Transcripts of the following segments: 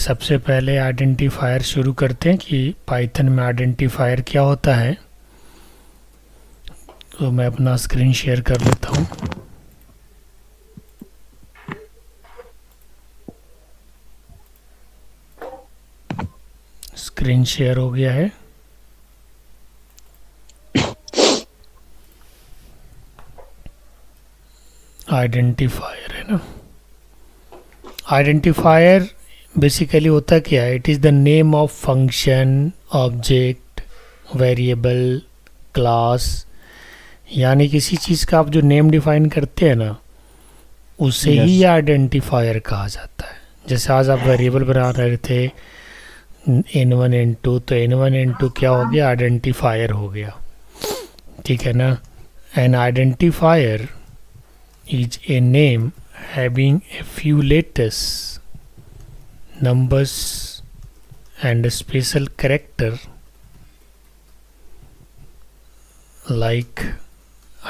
सबसे पहले आइडेंटिफायर शुरू करते हैं कि पाइथन में आइडेंटिफायर क्या होता है। तो मैं अपना स्क्रीन शेयर कर लेता हूँ। स्क्रीन शेयर हो गया है। आइडेंटिफायर है ना। आइडेंटिफायर बेसिकली होता क्या है? It is the name of function, object, variable, class, यानी किसी चीज़ का आप जो नेम डिफाइन करते हैं ना, उसे यस ही आइडेंटिफायर कहा जाता है। जैसे आज आप वेरिएबल बना रहे थे n1 n2, तो n1 n2 क्या हो गया? आइडेंटिफायर हो गया, ठीक है ना। N identifier is a name having a few letters, numbers and a special character like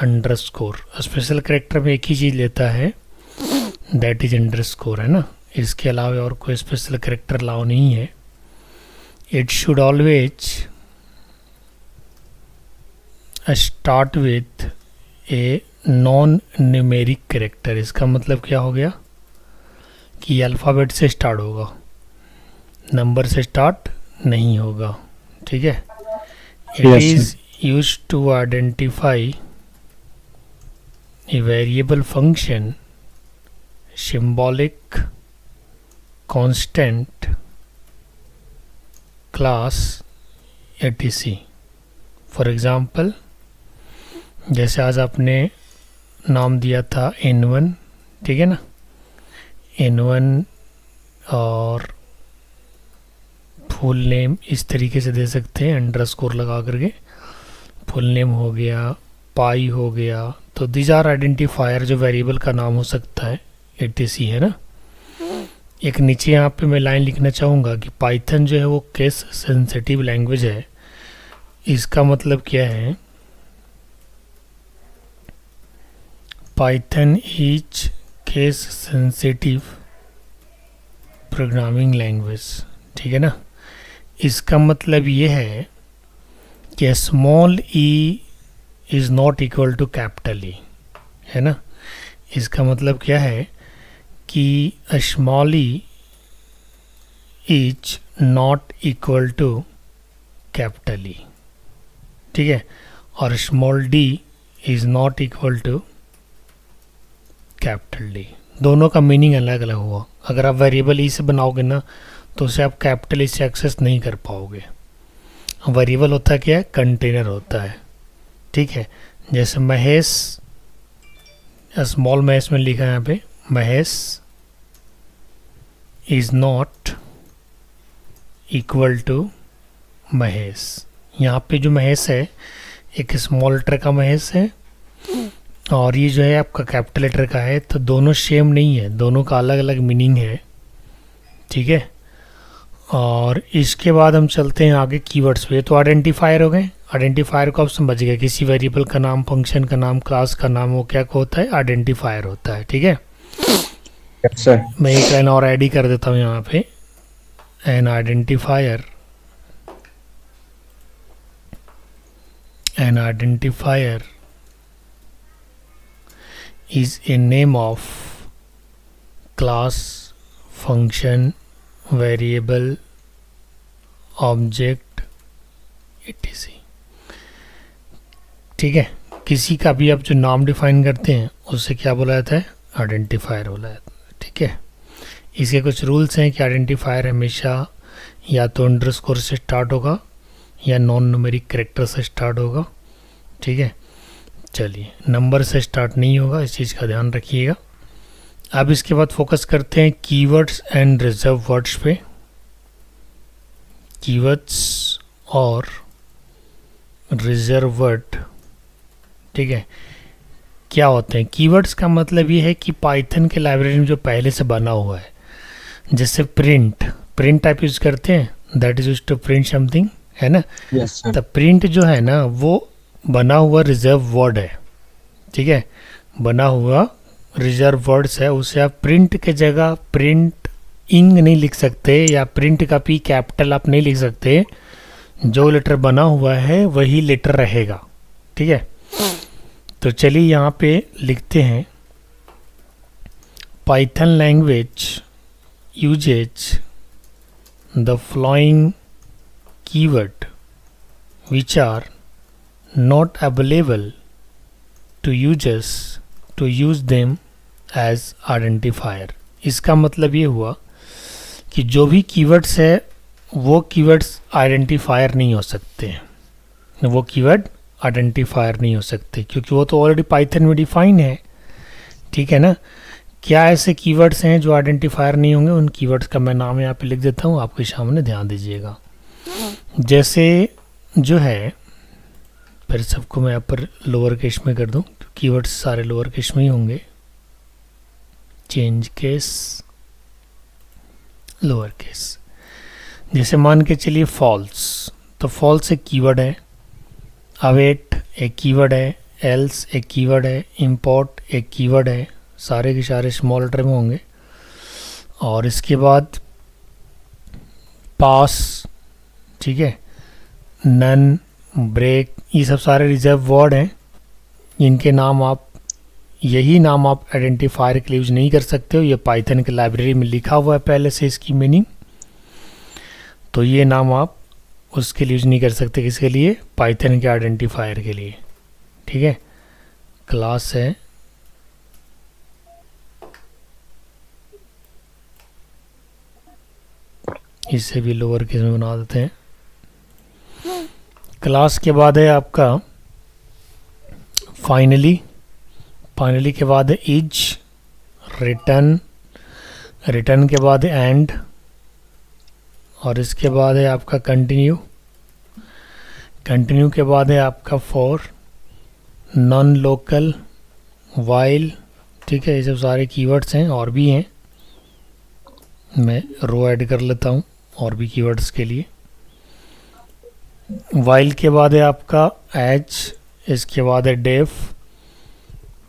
underscore। Special character में एक ही चीज़ लेता है, दैट इज अंडरस्कोर, है ना। इसके अलावा और कोई स्पेशल करेक्टर अलाउ नहीं है। It should always start with a non numeric character. इसका मतलब क्या हो गया कि अल्फ़ाबेट से स्टार्ट होगा, नंबर से स्टार्ट नहीं होगा, ठीक है। It yes is use to identify a variable function, symbolic, constant, class, etc। For example, जैसे आज आपने नाम दिया था n1, ठीक है ना। n1 और फुल नेम इस तरीके से दे सकते हैं, अंडरस्कोर लगा करके। फुल नेम हो गया, पाई हो गया, तो दीज आर आइडेंटिफायर जो वेरिएबल का नाम हो सकता है, etc, है ना। एक नीचे यहाँ पे मैं लाइन लिखना चाहूँगा कि पाइथन जो है वो केस सेंसिटिव लैंग्वेज है। इसका मतलब क्या है? Python is case sensitive programming language, ठीक है ना। इसका मतलब ये है कि small E is not equal to capital E, है ना। इसका मतलब क्या है कि small E is not equal to capital E, ठीक है। और small D is not equal to capital D. दोनों का मीनिंग अलग अलग हुआ। अगर आप वेरिएबल ई से बनाओगे ना, तो उसे आप कैपिटल ई से एक्सेस नहीं कर पाओगे। वेरिएबल होता क्या है? कंटेनर होता है, ठीक है। जैसे महेश, स्मॉल महेश में लिखा है यहाँ पे, Mahesh is not equal to Mahesh. यहाँ पे जो महेश है एक स्मॉल लेटर का महेश है, और ये जो है आपका कैपिटल लेटर का है। तो दोनों सेम नहीं है, दोनों का अलग अलग मीनिंग है, ठीक है। और इसके बाद हम चलते हैं आगे कीवर्ड्स पे। तो आइडेंटिफायर हो गए। आइडेंटिफायर को आप समझ गए, किसी वेरिएबल का नाम, फंक्शन का नाम, क्लास का नाम, वो क्या होता है? आइडेंटिफायर होता है, ठीक है। Yes sir. मैं एक लाइन और ऐड ही कर देता हूँ यहाँ पे। N identifier, N identifier is a name of class, function, variable, object, etc, ठीक है। किसी का भी आप जो नाम डिफाइन करते हैं उससे क्या बोला जाता है? आइडेंटिफायर बोला जाता है, ठीक है। इसके कुछ रूल्स हैं कि आइडेंटिफायर हमेशा या तो अंडरस्कोर से स्टार्ट होगा या नॉन न्यूमेरिक कैरेक्टर से स्टार्ट होगा, ठीक है। चलिए, नंबर से स्टार्ट नहीं होगा, इस चीज़ का ध्यान रखिएगा। अब इसके बाद फोकस करते हैं कीवर्ड्स एंड रिजर्व वर्ड्स पे। कीवर्ड्स और रिजर्व वर्ड, ठीक है, क्या होते हैं? कीवर्ड्स का मतलब ये है कि पाइथन के लाइब्रेरी में जो पहले से बना हुआ है, जैसे प्रिंट टाइप यूज़ करते हैं, that is use to print something, है ना। Yes sir. तो प्रिंट जो है ना, वो बना हुआ रिजर्व वर्ड है, ठीक है। बना हुआ रिजर्व वर्ड्स है, उसे आप प्रिंट के जगह प्रिंट इंग नहीं लिख सकते या प्रिंट का पी कैपिटल आप नहीं लिख सकते, जो लेटर बना हुआ है वही लेटर रहेगा, ठीक है। तो चलिए यहाँ पे लिखते हैं Python language uses the following keyword which are not available to users to use them as identifier। इसका मतलब ये हुआ कि जो भी कीवर्ड्स है वो कीवर्ड्स आइडेंटिफायर नहीं हो सकते हैं, वो कीवर्ड आइडेंटिफायर नहीं हो सकते क्योंकि वो तो ऑलरेडी पाइथन में डिफाइन है, ठीक है ना। क्या ऐसे कीवर्ड्स हैं जो आइडेंटिफायर नहीं होंगे? उन कीवर्ड्स का मैं नाम यहाँ पे लिख देता हूँ, आपके सामने ध्यान दीजिएगा। जैसे जो है, फिर सबको मैं यहाँ पर लोअर केस में कर दूँ, कीवर्ड्स सारे लोअर केस में ही होंगे। Change case, lower case. जैसे मान के चलिए फॉल्स, तो फॉल्स एक कीवर्ड है, अवेट एक कीवर्ड है, एल्स एक कीवर्ड है, इंपोर्ट एक कीवर्ड है, सारे के सारे स्मॉल लेटर में होंगे। और इसके बाद पास, ठीक है, नन, ब्रेक, ये सब सारे रिजर्व वर्ड हैं। इनके नाम आप, यही नाम आप आइडेंटिफायर के लिए यूज नहीं कर सकते हो, ये पाइथन की लाइब्रेरी में लिखा हुआ है पहले से इसकी मीनिंग, तो ये नाम आप उसके लिए यूज नहीं कर सकते। किसके लिए? पाइथन के आइडेंटिफायर के लिए, ठीक है। क्लास है, इसे भी लोअर केस में बना देते हैं। क्लास के बाद है आपका फाइनली, फाइनली के बाद है इज, रिटर्न, रिटर्न के बाद है एंड, और इसके बाद है आपका कंटिन्यू, कंटिन्यू के बाद है आपका फॉर, नॉन लोकल, वाइल, ठीक है। ये सब सारे कीवर्ड्स हैं, और भी हैं, मैं रो ऐड कर लेता हूँ और भी कीवर्ड्स के लिए। वाइल के बाद है आपका एज, इसके बाद है डेफ,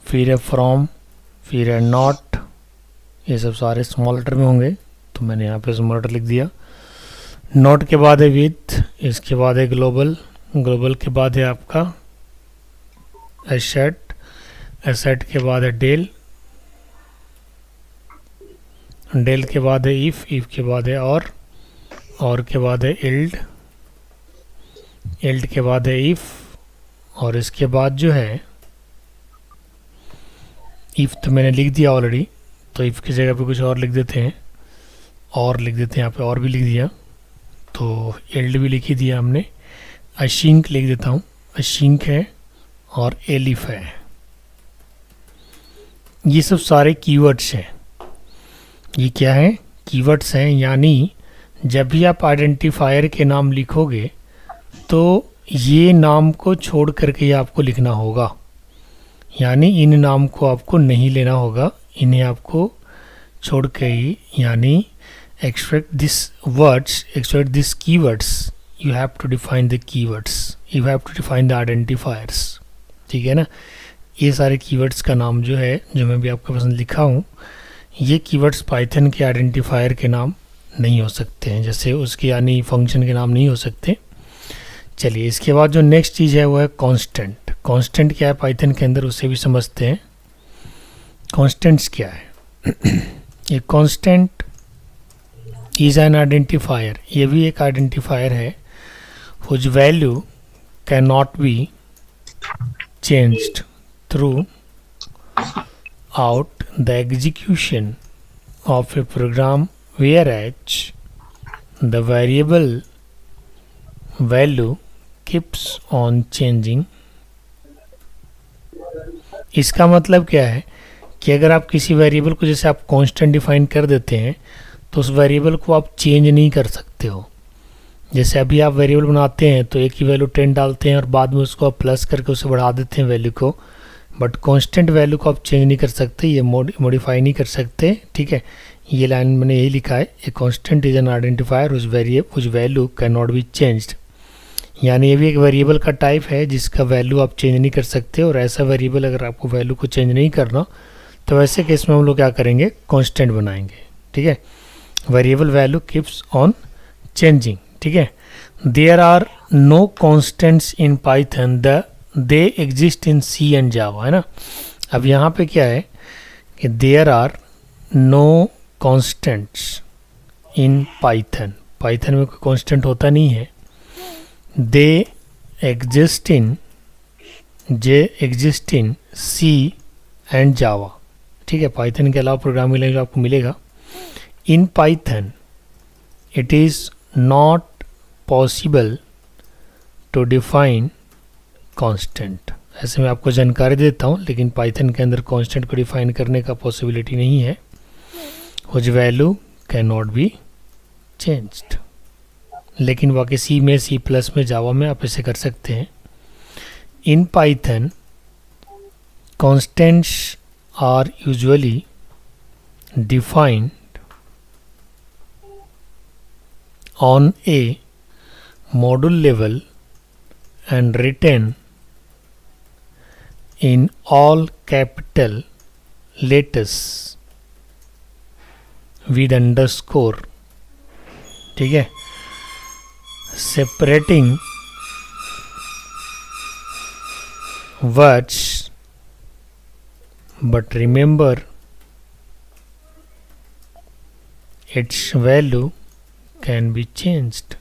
फिर है फ्रॉम, फिर है नॉट, ये सब सारे स्मॉल लेटर में होंगे, तो मैंने यहाँ पे स्मॉल लेटर लिख दिया। नॉट के बाद है विथ, इसके बाद है ग्लोबल, ग्लोबल के बाद है आपका एसेट, एसेट के बाद है डेल, डेल के बाद है इफ, इफ के बाद है और के बाद है इल्ड, इल्ड के बाद है इफ, और इसके बाद जो है इफ तो मैंने लिख दिया ऑलरेडी, तो इफ की जगह पे कुछ और लिख देते हैं, और लिख देते हैं यहाँ पे, और भी लिख दिया, तो इल्ड भी लिख ही दिया हमने। अशिंक लिख देता हूँ, अशिंक है और एलिफ है। ये सब सारे कीवर्ड्स हैं। ये क्या है? कीवर्ड्स हैं, यानी जब भी आप आइडेंटिफायर के नाम लिखोगे तो ये नाम को छोड़ करके ये आपको लिखना होगा, यानी इन नाम को आपको नहीं लेना होगा, इन्हें आपको छोड़ के ही, यानी extract this words, extract these keywords, you have to define the keywords, you have to define the identifiers, ठीक है ना। ये सारे कीवर्ड्स का नाम जो है, जो मैं भी आपके पास लिखा हूँ, ये कीवर्ड्स पाइथन के आइडेंटिफायर के नाम नहीं हो सकते हैं, जैसे उसके यानी फंक्शन के नाम नहीं हो सकते। चलिए, इसके बाद जो नेक्स्ट चीज़ है वो है कांस्टेंट। कांस्टेंट क्या है पाइथन के अंदर, उसे भी समझते हैं। कांस्टेंट्स क्या है? ये कांस्टेंट इज एन आइडेंटिफायर, ये भी एक आइडेंटिफायर है, whose value can not be changed throughout the execution of a program whereas the variable value keeps on changing। इसका मतलब क्या है कि अगर आप किसी वेरिएबल को, जैसे आप कांस्टेंट डिफाइन कर देते हैं, तो उस वेरिएबल को आप चेंज नहीं कर सकते हो। जैसे अभी आप वेरिएबल बनाते हैं तो एक ही वैल्यू 10 डालते हैं और बाद में उसको आप प्लस करके उसे बढ़ा देते हैं वैल्यू को, बट कांस्टेंट वैल्यू को आप चेंज नहीं कर सकते, ये मॉडिफाई नहीं कर सकते, ठीक है। ये लाइन मैंने यही लिखा है, a constant is an identifier whose value can not be changed, यानी ये भी एक वेरिएबल का टाइप है जिसका वैल्यू आप चेंज नहीं कर सकते। और ऐसा वेरिएबल अगर आपको वैल्यू को चेंज नहीं करना, तो वैसे केस में हम लोग क्या करेंगे, कांस्टेंट बनाएंगे, ठीक है। Variable value keeps on changing, ठीक है। There are no constants in Python, they exist in C and Java, है ना। अब यहाँ पे क्या है कि there are no constants in Python, Python में कोई कांस्टेंट होता नहीं है। दे एग्जिस्ट इन सी एंड जावा, ठीक है। पाइथन के अलावा प्रोग्रामिंग लैंग्वेज आपको मिलेगा। In Python it is not possible to define constant. ऐसे मैं आपको जानकारी देता हूँ, लेकिन पाइथन के अंदर कांस्टेंट को डिफाइन करने का पॉसिबिलिटी नहीं है। Which value can not be changed. लेकिन बाकी सी में, सी प्लस में, जावा में आप इसे कर सकते हैं। In Python constants are usually defined on a module level and written in all capital letters with underscore, ठीक है, separating words, but remember its value can be changed।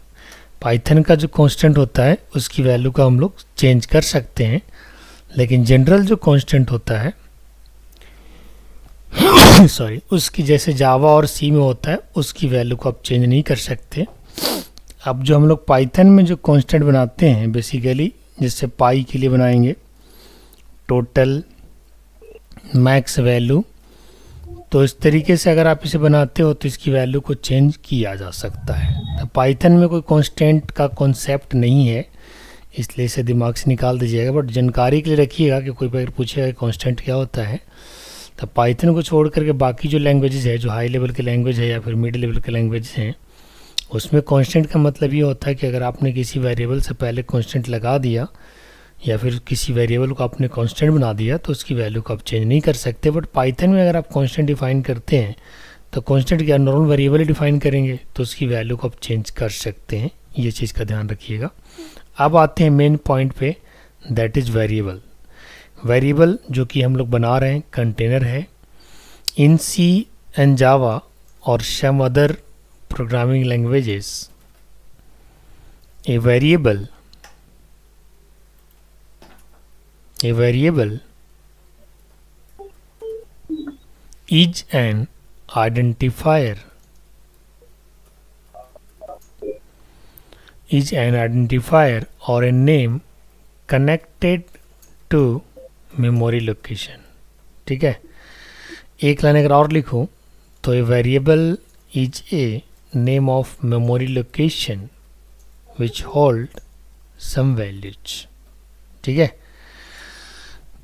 Python का जो कांस्टेंट होता है उसकी वैल्यू का हम लोग चेंज कर सकते हैं, लेकिन जनरल जो कांस्टेंट होता है सॉरी, उसकी जैसे जावा और सी में होता है उसकी वैल्यू को आप चेंज नहीं कर सकते। अब जो हम लोग पाइथन में जो कांस्टेंट बनाते हैं बेसिकली, जैसे पाई के लिए बनाएंगे टोटल मैक्स वैल्यू, तो इस तरीके से अगर आप इसे बनाते हो तो इसकी वैल्यू को चेंज किया जा सकता है। तो पाइथन में कोई कांस्टेंट का कॉन्सेप्ट नहीं है, इसलिए इसे दिमाग से निकाल दीजिएगा। बट जानकारी के लिए रखिएगा कि कोई अगर पूछेगा कांस्टेंट क्या होता है, तो पाइथन को छोड़ करके बाकी जो लैंग्वेजेस है, जो हाई लेवल के लैंग्वेज है या फिर मिड लेवल के लैंग्वेज हैं, उसमें कांस्टेंट का मतलब ये होता है कि अगर आपने किसी वेरिएबल से पहले कांस्टेंट लगा दिया या फिर किसी वेरिएबल को आपने कांस्टेंट बना दिया तो उसकी वैल्यू को आप चेंज नहीं कर सकते। बट पाइथन में अगर आप कांस्टेंट डिफाइन करते हैं तो कांस्टेंट क्या नॉर्मल वेरिएबल ही डिफाइन करेंगे, तो उसकी वैल्यू को आप चेंज कर सकते हैं। ये चीज़ का ध्यान रखिएगा। अब आते हैं मेन पॉइंट पे, दैट इज़ वेरिएबल। वेरिएबल जो कि हम लोग बना रहे हैं कंटेनर है। इन सी एंड जावा और some other programming languages a variable is an identifier or a name connected to memory location, ठीक है। एक लाइन अगर और लिखूं तो a variable is a name of memory location which hold some values, ठीक है।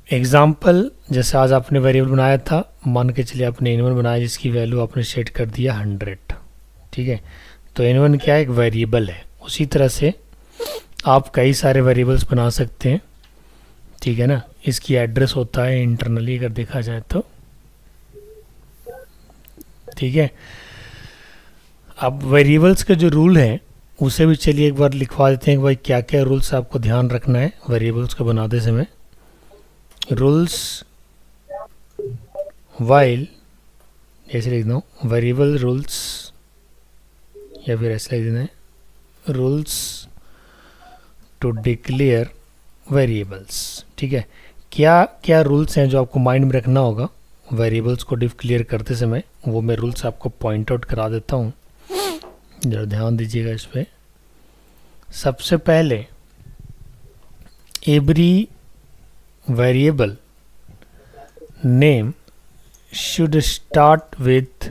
एग्जाम्पल, जैसे आज आपने वेरिएबल बनाया था, मान के चलिए आपने n1 बनाया जिसकी वैल्यू आपने सेट कर दिया 100, ठीक है। तो n1 क्या है, एक वेरिएबल है। उसी तरह से आप कई सारे वेरिएबल्स बना सकते हैं, ठीक है ना। इसकी एड्रेस होता है इंटरनली अगर देखा जाए तो, ठीक है। अब वेरिएबल्स के जो रूल हैं उसे भी चलिए एक बार लिखवा देते हैं कि भाई क्या क्या रूल्स आपको ध्यान रखना है वेरिएबल्स को बनाते समय। रूल्स वाइल, ऐसे लिख दो वेरिएबल रूल्स, या फिर ऐसे लिख देना है रूल्स टू डिक्लेयर वेरिएबल्स, ठीक है। क्या क्या रूल्स हैं जो आपको माइंड में रखना होगा वेरिएबल्स को डिक्लेयर करते समय, वो मैं रूल्स आपको पॉइंट आउट करा देता हूँ, जरा ध्यान दीजिएगा इस पर। सबसे पहले every variable name should start with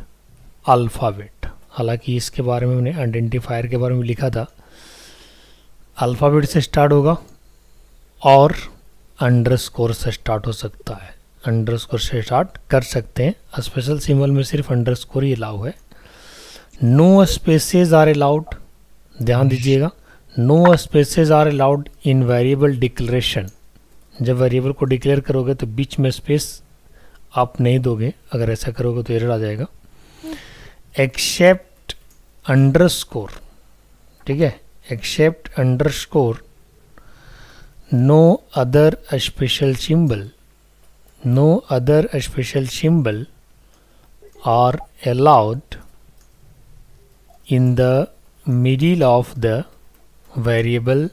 alphabet। हालांकि इसके बारे में मैंने आइडेंटिफायर के बारे में लिखा था, अल्फ़ाबेट से स्टार्ट होगा और अंडरस्कोर से स्टार्ट हो सकता है। अंडरस्कोर से स्टार्ट कर सकते हैं, स्पेशल सिंबल में सिर्फ अंडरस्कोर ही अलाउ है। नो स्पेसेस आर अलाउड, ध्यान दीजिएगा, no spaces are allowed in variable declaration. जब वेरिएबल को डिक्लेयर करोगे तो बीच में स्पेस आप नहीं दोगे, अगर ऐसा करोगे तो एरर आ जाएगा। एक्सेप्ट अंडरस्कोर, ठीक है, except underscore, no other special symbol, no other special symbol are allowed in the middle of the variable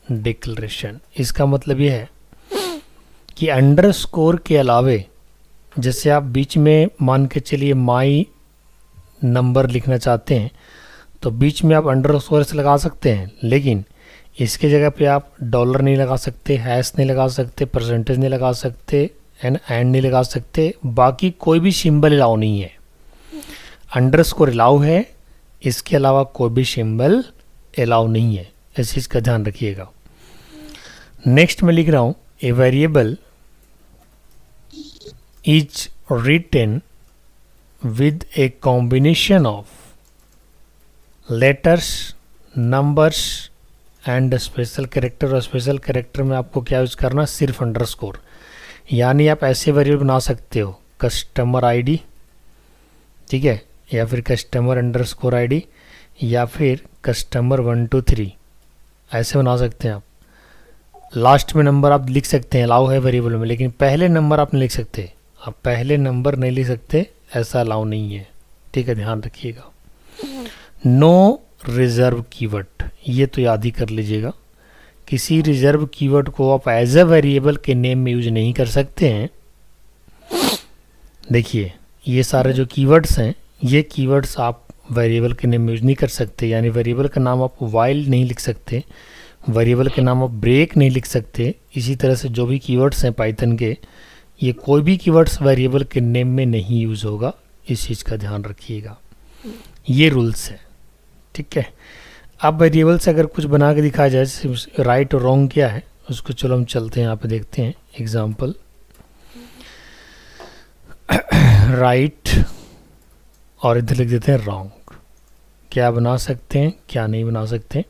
declaration. इसका मतलब ये है कि अंडरस्कोर के अलावे, जैसे आप बीच में मान के चलिए माई नंबर लिखना चाहते हैं तो बीच में आप अंडरस्कोर से लगा सकते हैं, लेकिन इसके जगह पे आप डॉलर नहीं लगा सकते, हैश नहीं लगा सकते, परसेंटेज नहीं लगा सकते, एंड नहीं लगा सकते, बाकी कोई भी सिंबल अलाउ नहीं है। अंडरस्कोर अलाउ है, इसके अलावा कोई भी सिंबल अलाउ नहीं है, इस चीज़ का ध्यान रखिएगा। नेक्स्ट मैं लिख रहा हूँ a variable is written with a combination of letters, numbers and special character। और स्पेशल कैरेक्टर में आपको क्या यूज़ करना, सिर्फ अंडरस्कोर। यानी आप ऐसे वेरिएबल बना सकते हो, कस्टमर आईडी, ठीक है, या फिर कस्टमर अंडरस्कोर आईडी, या फिर कस्टमर 1 2 3, ऐसे बना सकते हैं आप। लास्ट में नंबर आप लिख सकते हैं, अलाउ है वेरिएबल में, लेकिन पहले नंबर आप नहीं लिख सकते, आप पहले नंबर नहीं लिख सकते, ऐसा अलाउ नहीं है, ठीक है, ध्यान रखिएगा। नो रिजर्व कीवर्ड, ये तो याद ही कर लीजिएगा, किसी रिजर्व कीवर्ड को आप एज अ वेरिएबल के नेम में यूज नहीं कर सकते हैं। देखिए ये सारे जो कीवर्ड्स हैं, ये कीवर्ड्स आप वेरिएबल के नेम में यूज नहीं कर सकते, यानी वेरिएबल का नाम आप वाइल नहीं लिख सकते, वेरिएबल के नाम आप ब्रेक नहीं लिख सकते। इसी तरह से जो भी कीवर्ड्स हैं पाइथन के, ये कोई भी कीवर्ड्स वेरिएबल के नेम में नहीं यूज़ होगा, इस चीज़ का ध्यान रखिएगा, ये रूल्स है, ठीक है। अब वेरिएबल से अगर कुछ बना के दिखाया जाए, राइट और रॉन्ग क्या है उसको चलो हम चलते हैं, यहाँ पे देखते हैं एग्जाम्पल। राइट और इधर लिख देते हैं रॉन्ग, क्या बना सकते हैं क्या नहीं बना सकते।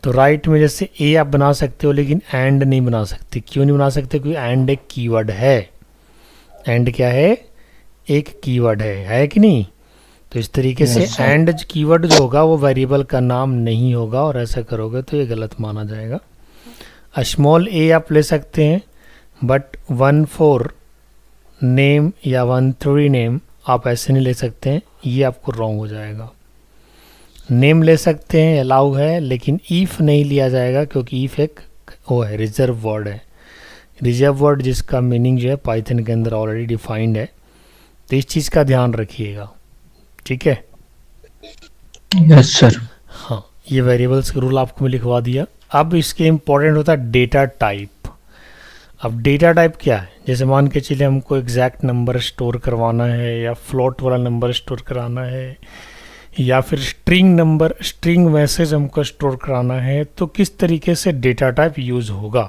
तो राइट में जैसे ए आप बना सकते हो, लेकिन एंड नहीं बना सकते। क्यों नहीं बना सकते? क्योंकि एंड एक कीवर्ड है। एंड क्या है? एक कीवर्ड है कि नहीं? तो इस तरीके से एंड कीवर्ड जो होगा वो वेरिएबल का नाम नहीं होगा, और ऐसा करोगे तो ये गलत माना जाएगा। स्मॉल ए आप ले सकते हैं, बट 1 4 नेम या 1 3 नेम आप ऐसे नहीं ले सकते हैं, ये आपको रॉन्ग हो जाएगा। नेम ले सकते हैं, अलाउ है, लेकिन ईफ नहीं लिया जाएगा, क्योंकि ईफ एक वो है, रिजर्व वर्ड है। रिजर्व वर्ड जिसका मीनिंग जो है पाइथन के अंदर ऑलरेडी डिफाइंड है, तो इस चीज़ का ध्यान रखिएगा, ठीक है। Yes sir. हाँ, ये वेरिएबल्स का रूल आपको मैं लिखवा दिया। अब इसके इम्पोर्टेंट होता है डेटा टाइप। अब डेटा टाइप क्या है? जैसे मान के चलिए हमको एग्जैक्ट नंबर स्टोर करवाना है, या फ्लोट वाला नंबर स्टोर कराना है, या फिर स्ट्रिंग नंबर, स्ट्रिंग मैसेज हमको स्टोर कराना है, तो किस तरीके से डेटा टाइप यूज़ होगा।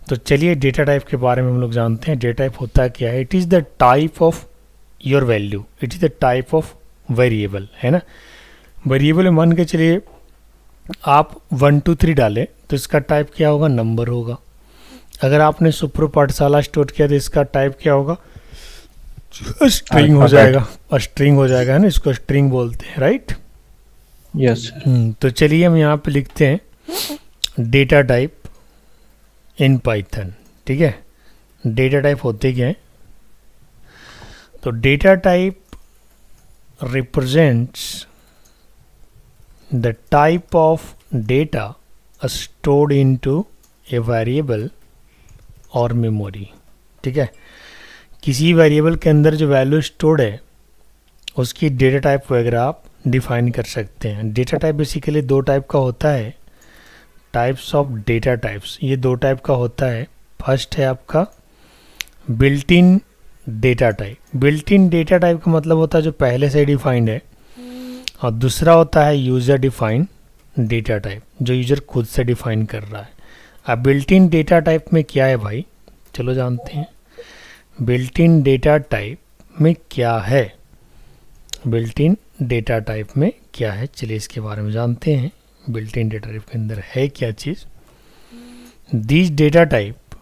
तो चलिए डेटा टाइप के बारे में हम लोग जानते हैं। डेटा टाइप होता है क्या है? It is the type of your value, it is the type of variable, है ना। वेरिएबल में मान के चलिए आप 1 2 3 डालें, तो इसका टाइप क्या होगा? नंबर होगा। अगर आपने सुप्रो पाठशाला स्टोर किया तो इसका टाइप क्या होगा? स्ट्रिंग हो जाएगा, और स्ट्रिंग हो जाएगा, है ना, इसको स्ट्रिंग बोलते हैं, राइट। यस। तो चलिए हम यहाँ पे लिखते हैं डेटा टाइप इन पाइथन, ठीक है। डेटा टाइप होते क्या है? तो data type represents the type of data stored into a variable और मेमोरी, ठीक है। किसी वेरिएबल के अंदर जो वैल्यू स्टोर्ड है उसकी डेटा टाइप वगैरह आप डिफाइन कर सकते हैं। डेटा टाइप बेसिकली 2 टाइप का होता है, टाइप्स ऑफ डेटा टाइप्स, ये 2 टाइप का होता है। फर्स्ट है आपका built in data type. Built in data type का मतलब होता है जो पहले से डिफाइंड है, और दूसरा होता है यूज़र डिफाइंड डेटा टाइप, जो यूज़र खुद से डिफाइन कर रहा है। अब बिल्ट इन डेटा टाइप में क्या है भाई, चलो जानते हैं। बिल्ट इन डेटा टाइप में क्या है? बिल्ट इन डेटा टाइप में क्या है, चलिए इसके बारे में जानते हैं। बिल्ट इन डेटा टाइप के अंदर है क्या चीज़? These data type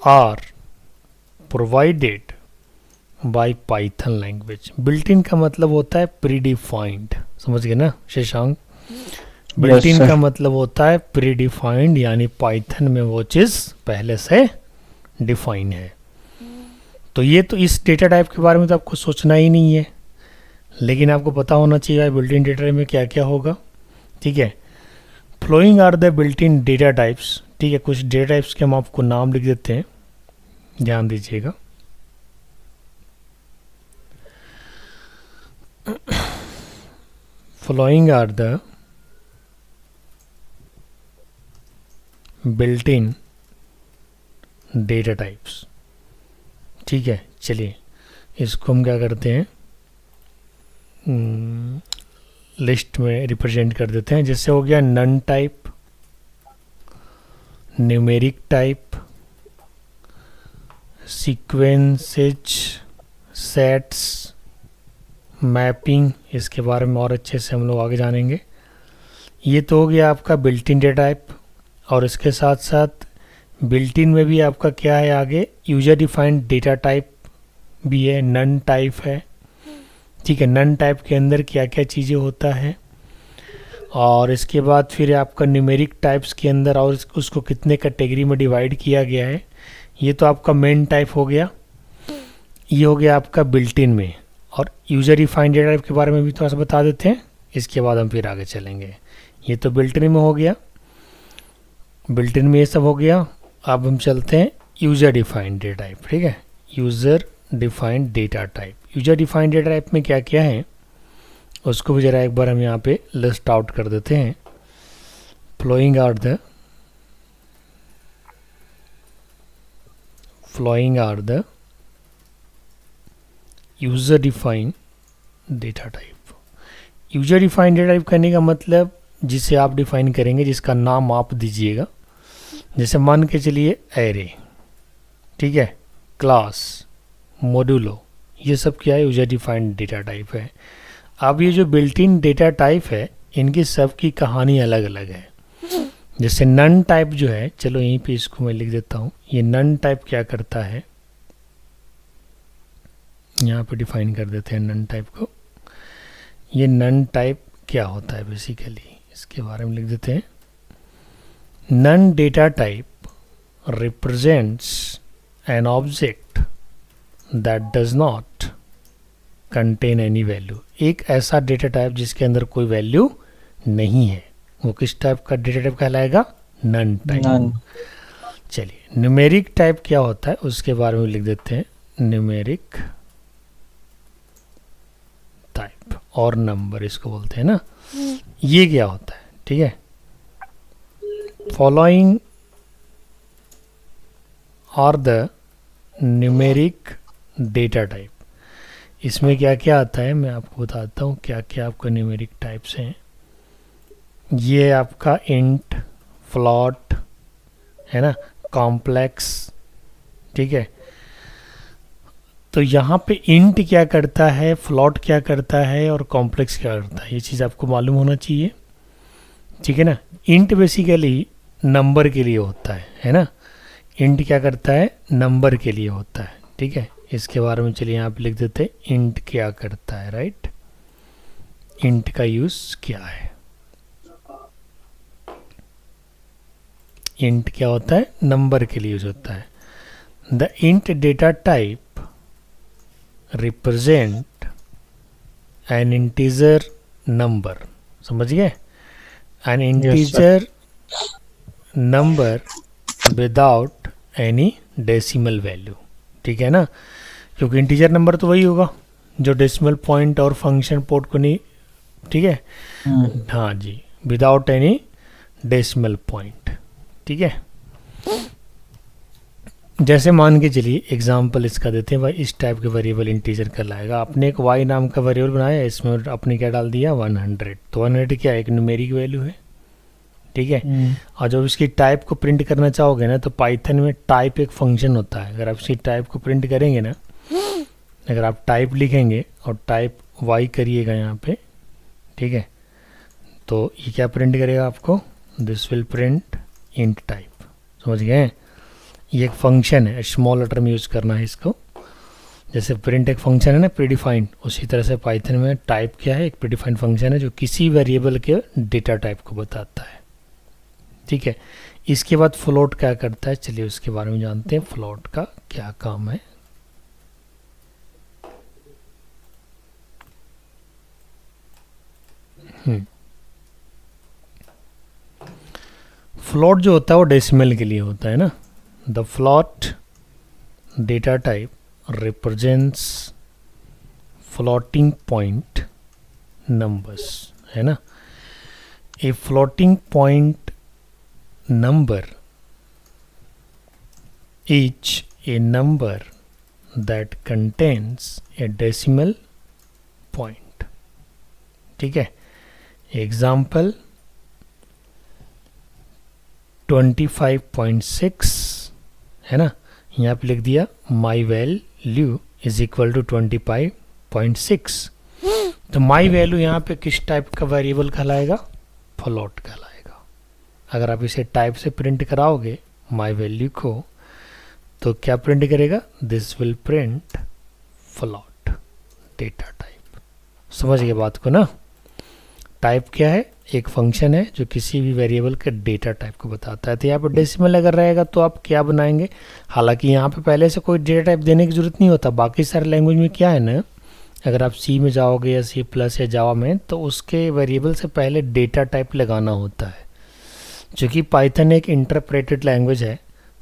are provided by Python language. Built in का मतलब होता है प्री डिफाइंड, समझ गए ना शशांक? Built in sir. का मतलब होता है प्री डिफाइंड, यानी पाइथन में वो चीज़ पहले से डिफाइन है। तो ये तो इस डेटा टाइप के बारे में तो आपको सोचना ही नहीं है, लेकिन आपको पता होना चाहिए बिल्ट इन डेटा टाइप में क्या क्या होगा। ठीक है, following are the built in data types. ठीक है, कुछ डेटा टाइप्स के हम आपको नाम लिख देते हैं, ध्यान दीजिएगा। Following are the built in data types. ठीक है, चलिए इसको हम क्या करते हैं, लिस्ट में रिप्रेजेंट कर देते हैं। जैसे हो गया none type, numeric type, sequences, sets, mapping. इसके बारे में और अच्छे से हम लोग आगे जानेंगे। ये तो हो गया आपका बिल्ट इन डेटा टाइप, और इसके साथ साथ बिल्ट इन में भी आपका क्या है आगे, यूजर डिफाइंड डेटा टाइप भी है, नन टाइप है। ठीक है, नन टाइप के अंदर क्या क्या चीज़ें होता है, और इसके बाद फिर आपका न्यूमेरिक टाइप्स के अंदर और उसको कितने कैटेगरी में डिवाइड किया गया है। ये तो आपका मेन टाइप हो गया, ये हो गया आपका बिल्ट इन में। और यूजर डिफाइंड डेटा टाइप के बारे में भी थोड़ा सा बता देते हैं, इसके बाद हम फिर आगे चलेंगे। ये तो बिल्ट इन में हो गया, बिल्ट इन में ये सब हो गया। अब हम चलते हैं यूजर डिफाइंड डेटा टाइप। ठीक है, user defined data type. User defined data type में क्या क्या है उसको भी ज़रा एक बार हम यहाँ पे लिस्ट आउट कर देते हैं। Following are the user defined data type. User defined data type करने का मतलब जिसे आप डिफाइन करेंगे, जिसका नाम आप दीजिएगा। जैसे मान के चलिए एरे, ठीक है, क्लास, मॉड्यूलो, ये सब क्या है, यूजर डिफाइंड डेटा टाइप है। अब ये जो बिल्ट इन डेटा टाइप है, इनकी सब की कहानी अलग अलग है। जैसे नन टाइप जो है, चलो यहीं पे इसको मैं लिख देता हूँ। ये नन टाइप क्या करता है, यहाँ पे डिफाइन कर देते हैं नन टाइप को। ये नन टाइप क्या होता है बेसिकली, इसके बारे में लिख देते हैं। None data type represents an object that does not contain any value. एक ऐसा डेटा टाइप जिसके अंदर कोई वैल्यू नहीं है, वो किस टाइप का डेटा टाइप कहलाएगा, नन टाइप। चलिए न्यूमेरिक टाइप क्या होता है उसके बारे में लिख देते हैं। न्यूमेरिक टाइप और नंबर इसको बोलते हैं ना। ये क्या होता है, ठीक है, following are the numeric data type. इसमें क्या क्या आता है मैं आपको बताता हूँ, क्या क्या आपका न्यूमेरिक टाइप्स हैं। ये आपका इंट, फ्लॉट है ना, कॉम्प्लेक्स, ठीक है। तो यहाँ पे इंट क्या करता है, फ्लॉट क्या करता है और कॉम्प्लेक्स क्या करता है, ये चीज़ आपको मालूम होना चाहिए, ठीक है ना। इंट बेसिकली नंबर के लिए होता है ना। इंट क्या करता है, नंबर के लिए होता है, ठीक है। इसके बारे में चलिए यहाँ पे लिख देते हैं, इंट क्या करता है, राइट। इंट का यूज क्या है, इंट क्या होता है, नंबर के लिए यूज होता है। The int data type represent N integer number, समझ गए, N integer number without any decimal value, ठीक है ना। क्योंकि इंटीजर नंबर तो वही होगा जो डेसिमल पॉइंट और फंक्शन पोर्ट को नहीं, ठीक है, हाँ जी, विदाउट एनी डेसिमल पॉइंट, ठीक है। जैसे मान के चलिए एग्जांपल इसका देते हैं, भाई इस टाइप के वेरिएबल इंटीजर कर लाएगा। आपने एक y नाम का वेरिएबल बनाया, इसमें आपने क्या डाल दिया, 100। तो 100 क्या है, एक न्यूमेरिक वैल्यू है, ठीक है। और जब इसकी टाइप को प्रिंट करना चाहोगे ना, तो पाइथन में टाइप एक फंक्शन होता है। अगर आप इसकी टाइप को प्रिंट करेंगे ना, अगर आप टाइप लिखेंगे और टाइप y करिएगा यहाँ पे, ठीक है, तो ये क्या प्रिंट करेगा आपको, this will print int type, समझ गए। ये एक फंक्शन है, स्मॉल लेटर में यूज़ करना है इसको। जैसे प्रिंट एक फंक्शन है ना प्रीडिफाइंड, उसी तरह से पाइथन में टाइप क्या है, एक प्रीडिफाइंड फंक्शन है जो किसी वेरिएबल के डेटा टाइप को बताता है। ठीक है, इसके बाद फ्लोट क्या करता है, चलिए उसके बारे में जानते हैं, फ्लोट का क्या काम है। फ्लोट जो होता है वो डेसिमल के लिए होता है ना। The float data type represents floating point numbers, है ना। A floating point number is a number that contains A decimal point. ठीक है, एग्जाम्पल 25.6 है ना, यहाँ पे लिख दिया my value is equal to 25.6। तो माई वैल्यू यहाँ पे किस टाइप का वेरिएबल कहलाएगा, फ्लोट कहलाएगा। अगर आप इसे टाइप से प्रिंट कराओगे माई वैल्यू को, तो क्या प्रिंट करेगा, this will print float data type. समझ गए बात को ना। टाइप क्या है, एक फंक्शन है जो किसी भी वेरिएबल के डेटा टाइप को बताता है। तो यहाँ पे डेसिमल अगर रहेगा तो आप क्या बनाएंगे, हालांकि यहाँ पे पहले से कोई डेटा टाइप देने की जरूरत नहीं होता। बाकी सारे लैंग्वेज में क्या है ना, अगर आप सी में जाओगे या सी प्लस या जावा में, तो उसके वेरिएबल से पहले डेटा टाइप लगाना होता है। चूँकि पाइथन एक इंटरप्रेटेड लैंग्वेज है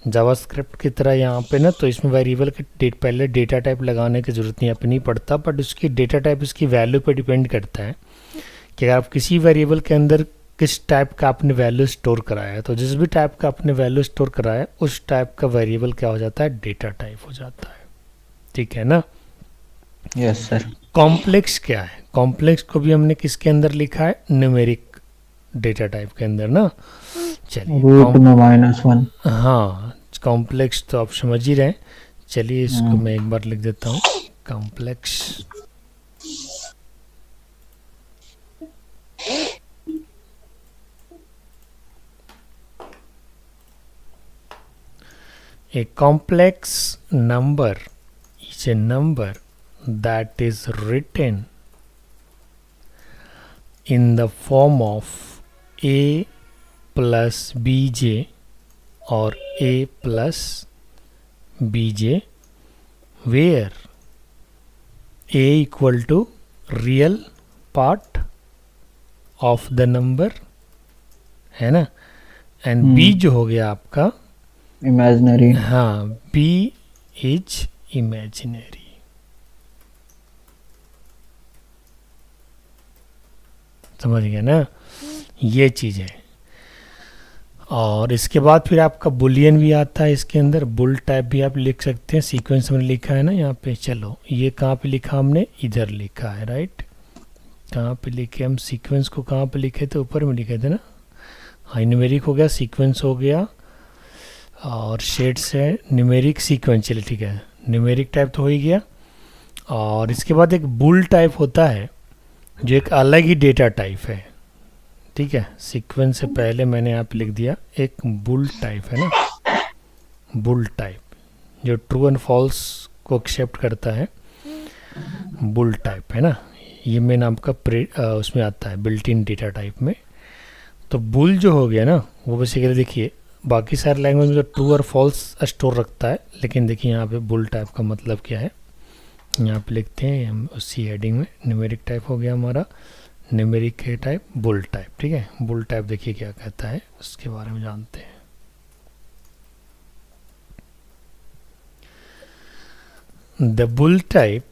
जावास्क्रिप्ट की तरह यहाँ पे ना, तो इसमें वेरिएबल के पहले डेटा टाइप लगाने की जरूरत नहीं, नहीं पड़ता। बट उसकी डेटा टाइप उसकी वैल्यू पे डिपेंड करता है कि अगर आप किसी वेरिएबल के अंदर किस टाइप का आपने वैल्यू स्टोर कराया है, तो जिस भी टाइप का आपने वैल्यू स्टोर कराया है उस टाइप का वेरिएबल क्या हो जाता है, डेटा टाइप हो जाता है। ठीक है ना। Yes sir. कॉम्प्लेक्स क्या है, कॉम्प्लेक्स को भी हमने किसके अंदर लिखा है, न्यूमेरिक डेटा टाइप के अंदर ना। चलिए -1। हाँ, कॉम्प्लेक्स तो आप समझ ही रहे हैं। चलिए इसको मैं एक बार लिख देता हूँ, complex. A complex number is a number that is written in the form of a plus bj or a plus bj, where a equal to real part of the number, है ना, and b जो हो गया आपका imaginary. हाँ, b is imaginary. समझ गए ना, ये चीज़ है। और इसके बाद फिर आपका बुलियन भी आता है इसके अंदर, बुल टाइप भी आप लिख सकते हैं। सीक्वेंस में लिखा है ना यहाँ पे, चलो ये कहाँ पे लिखा हमने, इधर लिखा है, राइट। कहाँ पे लिखे हम सीक्वेंस को, कहाँ पे लिखे थे, ऊपर में लिखे थे ना। हाँ, न्यूमेरिक हो गया, सीक्वेंस हो गया, और शेड्स है न्यूमेरिक सीक्वेंस। चलिए ठीक है, न्यूमेरिक टाइप तो हो ही गया। और इसके बाद एक बुल टाइप होता है जो एक अलग ही डेटा टाइप है। ठीक है, सीक्वेंस से पहले मैंने यहाँ पे लिख दिया एक बुल टाइप है ना, बुल टाइप जो ट्रू एंड फॉल्स को एक्सेप्ट करता है, बुल टाइप है ना। ये मेन आपका उसमें आता है बिल्ट इन डेटा टाइप में। तो बुल जो हो गया ना, वो बेसिकली देखिए बाकी सारे लैंग्वेज में तो ट्रू और फॉल्स स्टोर रखता है, लेकिन देखिए यहाँ पे बुल टाइप का मतलब क्या है, यहाँ पे लिखते हैं हम उसी हेडिंग में। न्यूमेरिक टाइप हो गया हमारा, न्यूमेरिक के टाइप बुल टाइप। ठीक है, बुल टाइप देखिए क्या कहता है, उसके बारे में जानते हैं। The bull type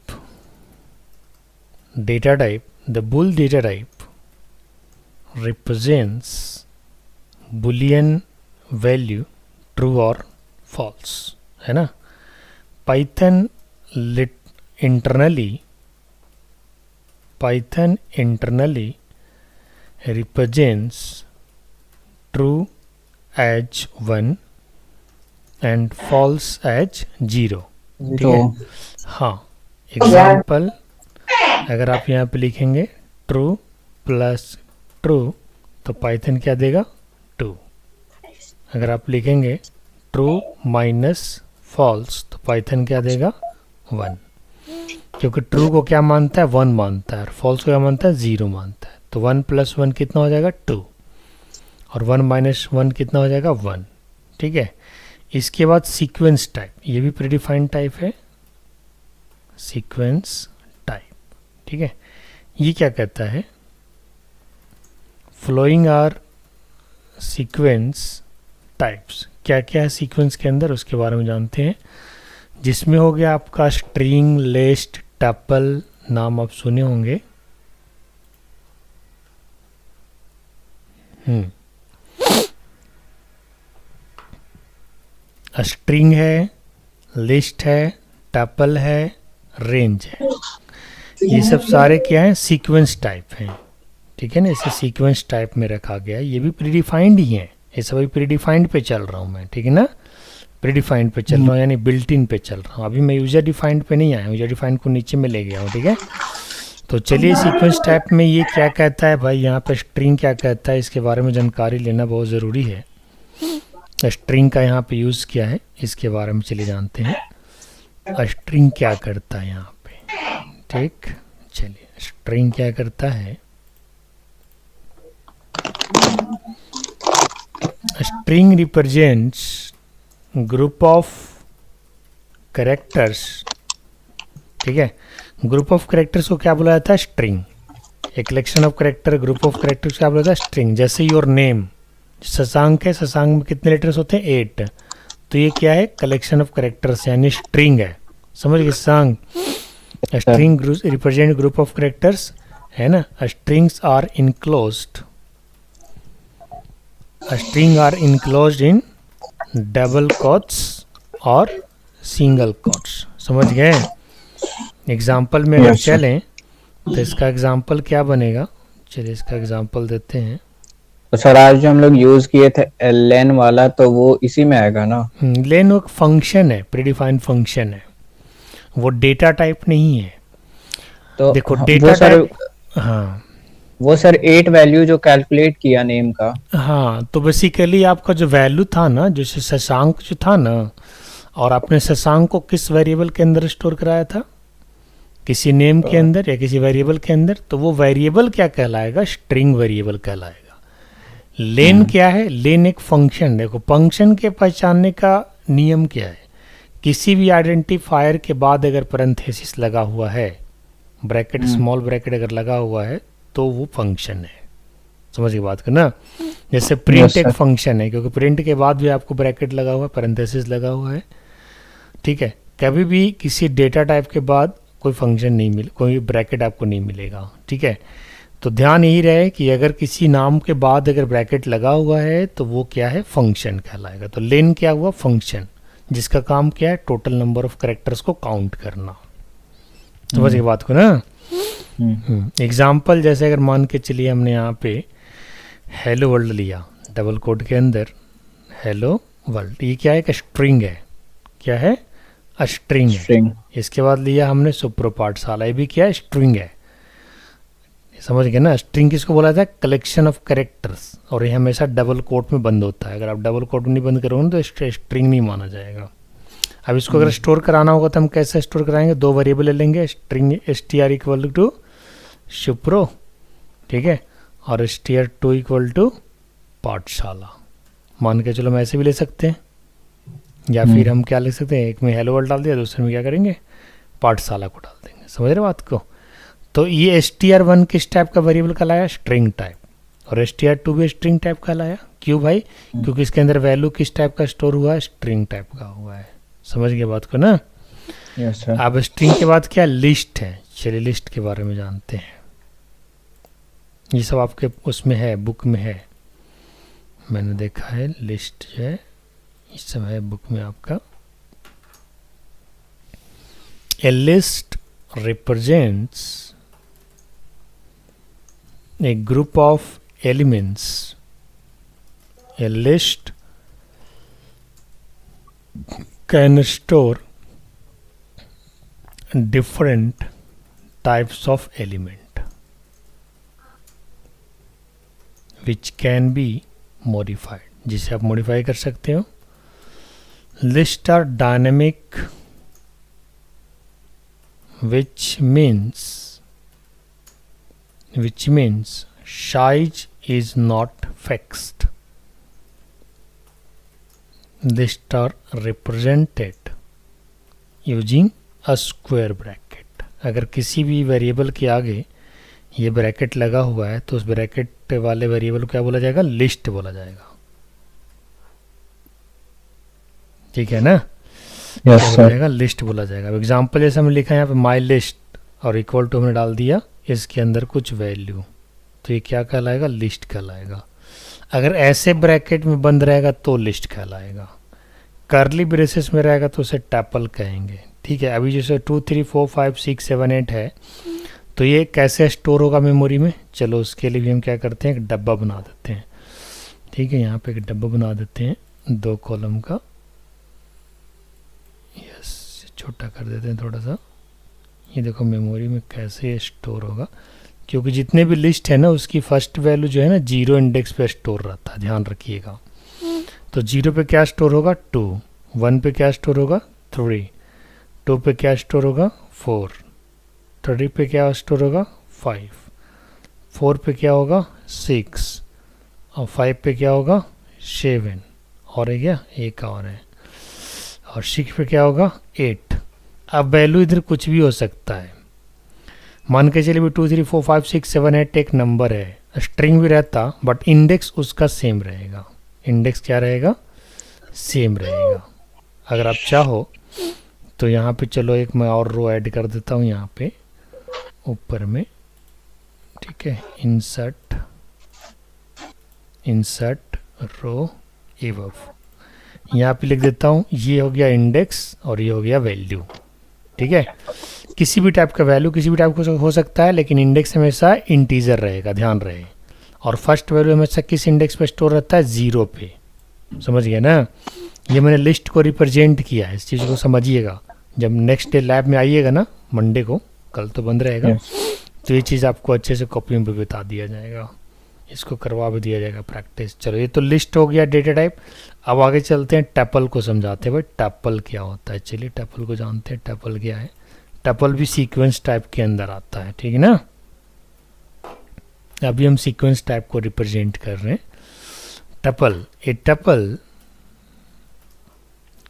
data type, the bull data type represents Boolean value true और फॉल्स, है ना। Python internally represents true as 1 and false as 0। ठीक है, हाँ। एग्जाम्पल अगर आप यहाँ पे लिखेंगे ट्रू प्लस ट्रू, तो पाइथन क्या देगा, 2। अगर आप लिखेंगे ट्रू माइनस फॉल्स, तो पाइथन क्या देगा, 1। क्योंकि ट्रू को क्या मानता है, 1 मानता है, और फॉल्स को क्या मानता है, 0 मानता है। तो 1 + 1 कितना हो जाएगा, 2, और 1 - 1 कितना हो जाएगा, 1। ठीक है। इसके बाद सीक्वेंस टाइप, ये भी प्रीडिफाइंड टाइप है, सीक्वेंस टाइप। ठीक है। ये क्या कहता है, फ्लोइंग आर सीक्वेंस टाइप्स। क्या क्या है सीक्वेंस के अंदर, उसके बारे में जानते हैं। जिसमें हो गया आपका स्ट्रिंग, लिस्ट, टपल, नाम आप सुने होंगे। स्ट्रिंग है, लिस्ट है, टपल है, रेंज है। ये सब सारे क्या हैं, सीक्वेंस टाइप हैं। ठीक है ना, इसे सीक्वेंस टाइप में रखा गया है। ये भी प्रीडिफाइंड ही है, ये सब अभी प्रीडिफाइंड पे चल रहा हूँ मैं। ठीक है ना, प्रीडिफाइंड पे चल रहा हूँ, यानी बिल्ट इन पे चल रहा हूँ। अभी मैं यूजर डिफाइंड पे नहीं आया, यूजर डिफाइंड को नीचे में ले गया हूँ। ठीक है। तो चलिए सीक्वेंस टाइप में ये क्या कहता है भाई, यहाँ पे स्ट्रिंग क्या कहता है, इसके बारे में जानकारी लेना बहुत ज़रूरी है। स्ट्रिंग का यहाँ पे यूज़ किया है, इसके बारे में चलिए जानते हैं। स्ट्रिंग क्या करता है यहाँ पे। ठीक, चलिए स्ट्रिंग क्या करता है। String represents group of characters. ठीक है, ग्रुप ऑफ कैरेक्टर्स को क्या बोला जाता है, स्ट्रिंग। एक collection of character, group of characters क्या बोला जाता है, स्ट्रिंग। जैसे योर नेम, शशांक है, शशांक में कितने लेटर्स होते हैं, 8। तो ये क्या है, कलेक्शन ऑफ कैरेक्टर्स यानी स्ट्रिंग है। समझ गए, Shashank. String represent group of characters है ना। Strings are enclosed, string are enclosed in double quotes और सिंगल कोट्स। समझ गए। एग्जाम्पल में अगर चलें तो इसका एग्जाम्पल क्या बनेगा, चलिए इसका एग्जाम्पल देते हैं। तो सर आज जो हम लोग यूज किए थे लेन वाला, तो वो इसी में आएगा ना। लेन एक फंक्शन है, प्रीडिफाइंड फंक्शन है, वो डेटा टाइप नहीं है। तो देखो डेटा टाइप, हाँ वो सर 8 वैल्यू जो कैलकुलेट किया नेम का। हाँ, तो बेसिकली आपका जो वैल्यू था ना, जैसे शशांक जो था ना, और आपने शशांक को किस वेरिएबल के अंदर स्टोर कराया था, किसी नेम के अंदर या किसी वेरिएबल के अंदर, तो वो वेरिएबल क्या कहलाएगा, स्ट्रिंग वेरिएबल कहलाएगा। लेन क्या है, लेन एक फंक्शन। देखो फंक्शन के पहचानने का नियम क्या है, किसी भी आइडेंटिफायर के बाद अगर पैरेंथेसिस लगा हुआ है, ब्रैकेट स्मॉल ब्रैकेट अगर लगा हुआ है, तो वो फंक्शन है। समझ के बात करना। जैसे प्रिंट एक फंक्शन है, क्योंकि प्रिंट के बाद भी आपको ब्रैकेट लगा हुआ है, पैरेंथेसिस लगा हुआ है। ठीक है, कभी भी किसी डेटा टाइप के बाद कोई फंक्शन नहीं मिले, कोई ब्रैकेट आपको नहीं मिलेगा। ठीक है, तो ध्यान यही रहे कि अगर किसी नाम के बाद अगर ब्रैकेट लगा हुआ है तो वो क्या है, फंक्शन कहलाएगा। तो लेन क्या हुआ, फंक्शन, जिसका काम क्या है, टोटल नंबर ऑफ कैरेक्टर्स को काउंट करना। समझ के बात को ना। एग्जाम्पल जैसे अगर मान के चलिए हमने यहाँ पे हेलो वर्ल्ड लिया, डबल कोट के अंदर हेलो वर्ल्ड, ये क्या है, एक स्ट्रिंग है। क्या है, स्ट्रिंग है। इसके बाद लिया हमने सुप्रो पाठशाला, ये भी क्या है, स्ट्रिंग है। समझ गए ना। स्ट्रिंग किसको बोला जाता है, कलेक्शन ऑफ कैरेक्टर्स, और ये हमेशा डबल कोट में बंद होता है। अगर आप डबल कोट में नहीं बंद करोगे तो स्ट्रिंग नहीं माना जाएगा। अब इसको अगर स्टोर कराना होगा तो हम कैसे स्टोर कराएंगे, 2 वेरिएबल ले लेंगे, स्ट्रिंग str इक्वल टू सुप्रो, ठीक है, और str2 इक्वल टू पाठशाला। मान के चलो हम ऐसे भी ले सकते हैं, या फिर हम क्या लिख सकते हैं, एक में हेलो वर्ल्ड डाल दिया, दूसरे में क्या करेंगे, पाठशाला को डाल देंगे। समझ रहे बात को। तो ये str1 किस टाइप का वेरिएबल कहलाया, स्ट्रिंग टाइप, और str2 भी स्ट्रिंग टाइप कहलाया। क्यों भाई, क्योंकि इसके अंदर वैल्यू किस टाइप का स्टोर हुआ है, स्ट्रिंग टाइप का हुआ है। समझ गए बात को ना। Yes sir. अब स्ट्रिंग के बाद क्या, लिस्ट है। चलिए लिस्ट के बारे में जानते हैं। ये सब आपके उसमें है, बुक में है, मैंने देखा है। लिस्ट जो है इस सब है बुक में आपका। A list represents a group of elements. A list can store different types of element which can be modified, जिसे आप modify कर सकते हो। Lists are dynamic which means size is not fixed. Lists are represented using a square bracket. अगर किसी भी variable के आगे ये ब्रैकेट लगा हुआ है तो उस ब्रैकेट वाले वेरिएबल को क्या बोला जाएगा? लिस्ट बोला जाएगा। ठीक है ना? यस बोला सर। जाएगा, लिस्ट बोला जाएगा। एग्जाम्पल जैसे हमने लिखा है यहाँ पे माई लिस्ट और इक्वल टू हमने डाल दिया इसके अंदर कुछ वैल्यू, तो ये क्या कहलाएगा? लिस्ट कहलाएगा। अगर ऐसे ब्रैकेट में बंद रहेगा तो लिस्ट कहलाएगा, कर्ली ब्रेसेस में रहेगा तो उसे टैपल कहेंगे। ठीक है, अभी जैसे 2 3 4 5 6 7 8 है तो ये कैसे स्टोर होगा मेमोरी में? चलो उसके लिए भी हम क्या करते हैं, एक डब्बा बना देते हैं। ठीक है, यहाँ पे एक डब्बा बना देते हैं 2 कॉलम का। यस, छोटा कर देते हैं थोड़ा सा। ये देखो मेमोरी में कैसे स्टोर होगा, क्योंकि जितने भी लिस्ट है ना उसकी फर्स्ट वैल्यू जो है ना 0 इंडेक्स पे स्टोर रहता है, ध्यान रखिएगा। तो 0 पे क्या स्टोर होगा? 2, 1 पे क्या स्टोर होगा? 3, 2 पे क्या स्टोर होगा? 4, 3 पे क्या स्टोर होगा? 5, 4 पे क्या होगा? 6 और 5 पे क्या होगा? 7 और है क्या? एक और है, और 6 पे क्या होगा? 8। अब वैल्यू इधर कुछ भी हो सकता है, मान के चलिए 2 3 4 5 6 7 8 एक नंबर है, स्ट्रिंग भी रहता बट इंडेक्स उसका सेम रहेगा। इंडेक्स क्या रहेगा? सेम रहेगा। अगर आप चाहो तो यहाँ पे चलो एक मैं और रो ऐड कर देता हूँ यहाँ पे ऊपर में। ठीक है, इंसर्ट रो एबव, यहाँ पे लिख देता हूँ ये हो गया इंडेक्स और ये हो गया वैल्यू। ठीक है, किसी भी टाइप का वैल्यू किसी भी टाइप का हो सकता है, लेकिन इंडेक्स हमेशा इंटीजर रहेगा, ध्यान रहे। और फर्स्ट वैल्यू हमेशा किस इंडेक्स पे स्टोर रहता है? 0 पे। समझ गए ना? ये मैंने लिस्ट को रिप्रेजेंट किया है, इस चीज़ को समझिएगा। जब नेक्स्ट डे लैब में आइएगा ना मंडे को, कल तो बंद रहेगा, तो ये चीज़ आपको अच्छे से कॉपी में भी बता दिया जाएगा, इसको करवा भी दिया जाएगा प्रैक्टिस। चलो ये तो लिस्ट हो गया डेटा टाइप। अब आगे चलते हैं, टैपल को समझाते हैं। भाई टैपल क्या होता है? चलिए टैपल को जानते हैं। टैपल क्या है? टपल भी सीक्वेंस टाइप के अंदर आता है। ठीक है ना? अभी हम सीक्वेंस टाइप को रिप्रेजेंट कर रहे हैं। Tuple, A tuple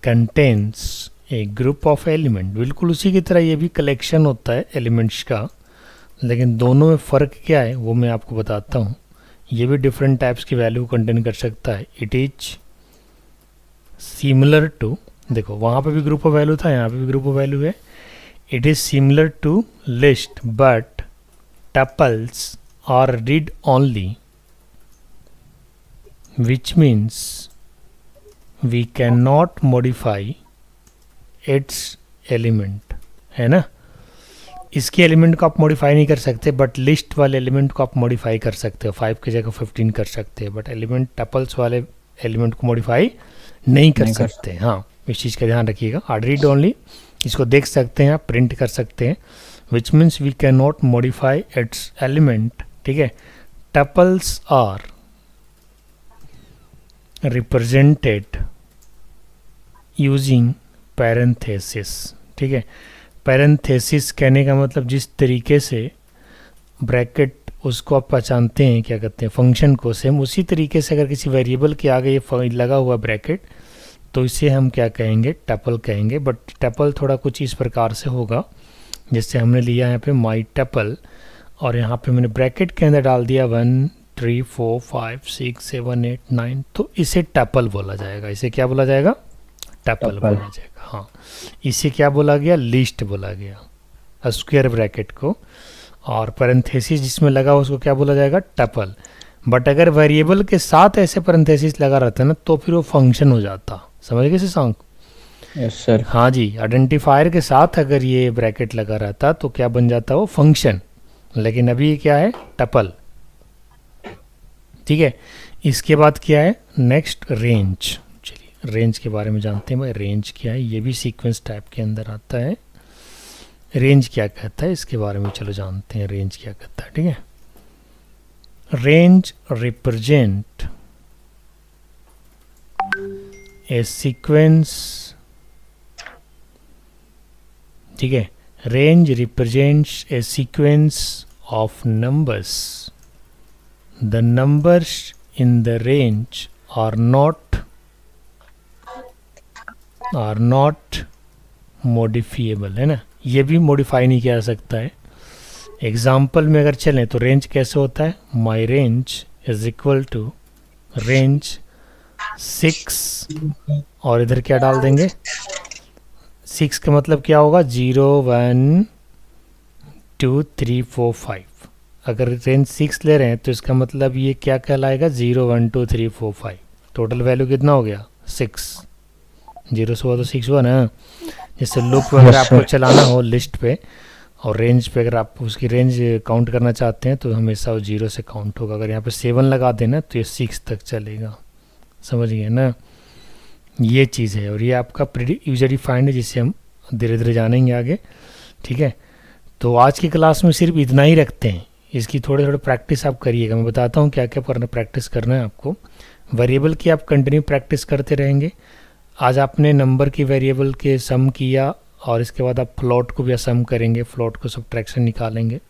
contains A group of element. बिल्कुल उसी की तरह ये भी कलेक्शन होता है एलिमेंट्स का, लेकिन दोनों में फ़र्क क्या है वो मैं आपको बताता हूँ। ये भी डिफरेंट टाइप्स की वैल्यू कंटेन कर सकता है। इट इज सिमिलर टू, देखो वहाँ पे भी ग्रुप ऑफ वैल्यू था, यहाँ पे भी ग्रुप ऑफ वैल्यू है। It is similar to list, but tuples are read only, which means we cannot modify its element, है ना? इसके एलिमेंट को आप मॉडिफाई नहीं कर सकते, बट लिस्ट वाले एलिमेंट को आप मॉडिफाई कर सकते हो। 5 की जगह 15 कर सकते हैं, बट एलिमेंट टपल्स वाले एलिमेंट को मॉडिफाई नहीं कर सकते। हाँ, इस चीज़ का ध्यान रखिएगा। आर रीड ओनली, इसको देख सकते हैं आप, प्रिंट कर सकते हैं, which means we can not modify its element. ठीक है, tuples are represented using parenthesis. ठीक है, पैरेंथेसिस कहने का मतलब जिस तरीके से ब्रैकेट उसको आप पहचानते हैं, क्या कहते हैं, फंक्शन को, सेम उसी तरीके से अगर किसी वेरिएबल के आगे ये लगा हुआ ब्रैकेट तो इसे हम क्या कहेंगे? टपल कहेंगे। बट टपल थोड़ा कुछ इस प्रकार से होगा, जैसे हमने लिया यहाँ पे माई टपल और यहाँ पे मैंने ब्रैकेट के अंदर डाल दिया 1 3 4 5 6 7 8 9, तो इसे टपल बोला जाएगा। इसे क्या बोला जाएगा? टपल बोला जाएगा। हाँ, इसे क्या बोला गया? लिस्ट बोला गया, स्क्वायर ब्रैकेट को। और पैरेंथेसिस जिसमें लगा उसको क्या बोला जाएगा? टपल। बट अगर वेरिएबल के साथ ऐसे पैरेंथेसिस लगा रहता है ना तो फिर वो फंक्शन हो जाता। समझ गए सांग? Yes sir. हाँ जी, आइडेंटिफायर के साथ अगर ये ब्रैकेट लगा रहता तो क्या बन जाता? वो फंक्शन। लेकिन अभी ये क्या है? टपल। ठीक है, इसके बाद क्या है? Next range. चलिए रेंज के बारे में जानते हैं। भाई रेंज क्या है? ये भी सीक्वेंस टाइप के अंदर आता है। रेंज क्या कहता है इसके बारे में चलो जानते हैं। रेंज क्या कहता है? ठीक है, रेंज रिप्रेजेंट ए सीक्वेंस, ठीक है, range represents a sequence of numbers. The numbers in the range are not modifiable, है ना, ये भी मॉडिफाई नहीं किया जा सकता है। एग्जाम्पल में अगर चलें तो रेंज कैसे होता है, my range is equal to range 6 और इधर क्या डाल देंगे, 6 का मतलब क्या होगा, 0 1 2 3 4 5। अगर रेंज 6 ले रहे हैं तो इसका मतलब ये क्या कहलाएगा, 0 1 2 3 4 5। टोटल वैल्यू कितना हो गया, 6। 0 से हुआ तो 6 हुआ ना। जैसे लूप वगैरह आपको चलाना हो लिस्ट पे और रेंज पे, अगर आप उसकी रेंज काउंट करना चाहते हैं तो हमेशा वो 0 से काउंट होगा। अगर यहाँ पे 7 लगा देना तो ये 6 तक चलेगा, समझ गए ना। ये चीज़ है और ये आपका यूजर डिफाइंड है, जिससे हम धीरे धीरे जानेंगे आगे, ठीक है। तो आज की क्लास में सिर्फ इतना ही रखते हैं, इसकी थोड़े थोड़े प्रैक्टिस आप करिएगा। मैं बताता हूँ क्या क्या करना, प्रैक्टिस करना है आपको। वेरिएबल की आप कंटिन्यू प्रैक्टिस करते रहेंगे। आज आपने नंबर की वेरिएबल के सम किया और इसके बाद आप फ्लोट को भी सम करेंगे, फ्लोट को सब्ट्रैक्शन निकालेंगे।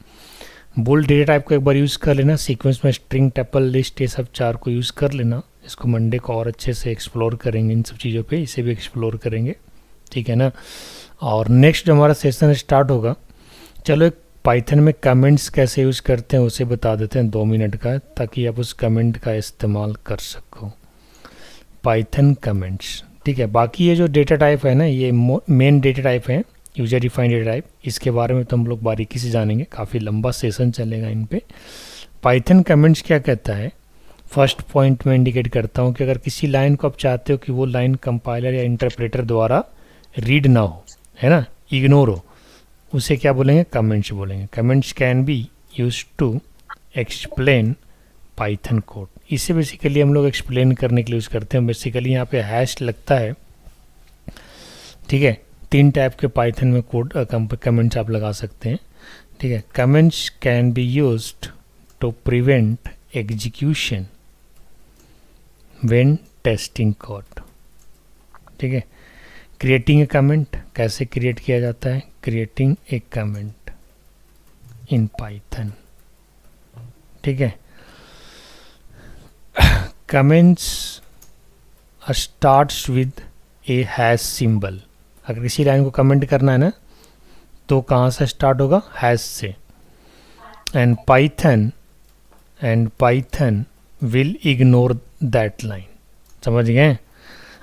बुल डेटा टाइप को एक बार यूज़ कर लेना, सीक्वेंस में स्ट्रिंग, टपल, लिस्ट, ये सब 4 को यूज़ कर लेना। इसको मंडे को और अच्छे से एक्सप्लोर करेंगे, इन सब चीज़ों पे इसे भी एक्सप्लोर करेंगे, ठीक है ना। और नेक्स्ट हमारा सेशन स्टार्ट होगा, चलो एक पाइथन में कमेंट्स कैसे यूज़ करते हैं उसे बता देते हैं 2 मिनट का, ताकि आप उस कमेंट का इस्तेमाल कर सको। पाइथन कमेंट्स, ठीक है। बाकी ये जो डेटा टाइप है ना, ये मेन डेटा टाइप है, यूजर डिफाइंड डेटा टाइप, इसके बारे में तो हम लोग बारीकी से जानेंगे, काफ़ी लंबा सेशन चलेगा इन पे। पाइथन कमेंट्स क्या कहता है, फर्स्ट पॉइंट में इंडिकेट करता हूँ कि अगर किसी लाइन को आप चाहते हो कि वो लाइन कंपाइलर या इंटरप्रेटर द्वारा रीड ना हो, है ना, इग्नोर हो, उसे क्या बोलेंगे, कमेंट्स बोलेंगे। Comments can be use to explain Python code. इसे बेसिकली हम लोग एक्सप्लेन करने के लिए यूज़ करते हैं। बेसिकली यहाँ पे हैश लगता है, ठीक है। 3 टाइप के पाइथन में कोड कमेंट्स आप लगा सकते हैं, ठीक है। Comments can be used to prevent execution when testing code, ठीक है। क्रिएटिंग ए कमेंट, कैसे क्रिएट किया जाता है, creating a comment in Python, ठीक है। Comments starts with a hash symbol. अगर किसी लाइन को कमेंट करना है ना तो कहाँ से स्टार्ट होगा, हैश से। And Python will ignore that line, समझ गए।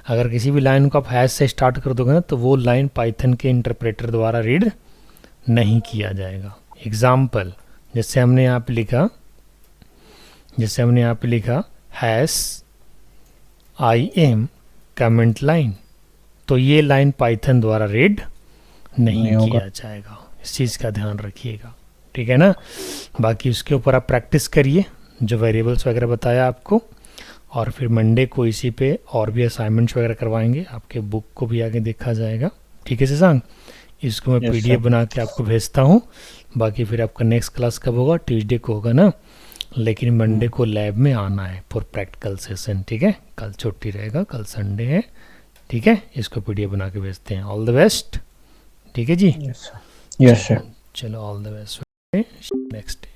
अगर किसी भी लाइन को आप हैश से स्टार्ट कर दोगे ना तो वो लाइन पाइथन के इंटरप्रेटर द्वारा रीड नहीं किया जाएगा। एग्जाम्पल, जैसे हमने यहाँ पे लिखा hash I am comment line, तो ये लाइन पाइथन द्वारा रीड नहीं किया जाएगा, इस चीज़ का ध्यान रखिएगा, ठीक है ना। बाकी उसके ऊपर आप प्रैक्टिस करिए, जो वेरिएबल्स वगैरह बताया आपको, और फिर मंडे को इसी पे और भी असाइनमेंट्स वगैरह करवाएंगे, आपके बुक को भी आगे देखा जाएगा, ठीक है शशांक। इसको मैं PDF बना के आपको भेजता हूँ। बाकी फिर आपका नेक्स्ट क्लास कब होगा, ट्यूसडे को होगा ना, लेकिन मंडे को लैब में आना है फॉर प्रैक्टिकल सेशन, ठीक है। कल छुट्टी रहेगा, कल संडे है, ठीक है। इसको PDF बना के भेजते हैं। ऑल द बेस्ट, ठीक है जी। Yes sir. चलो all the best next day.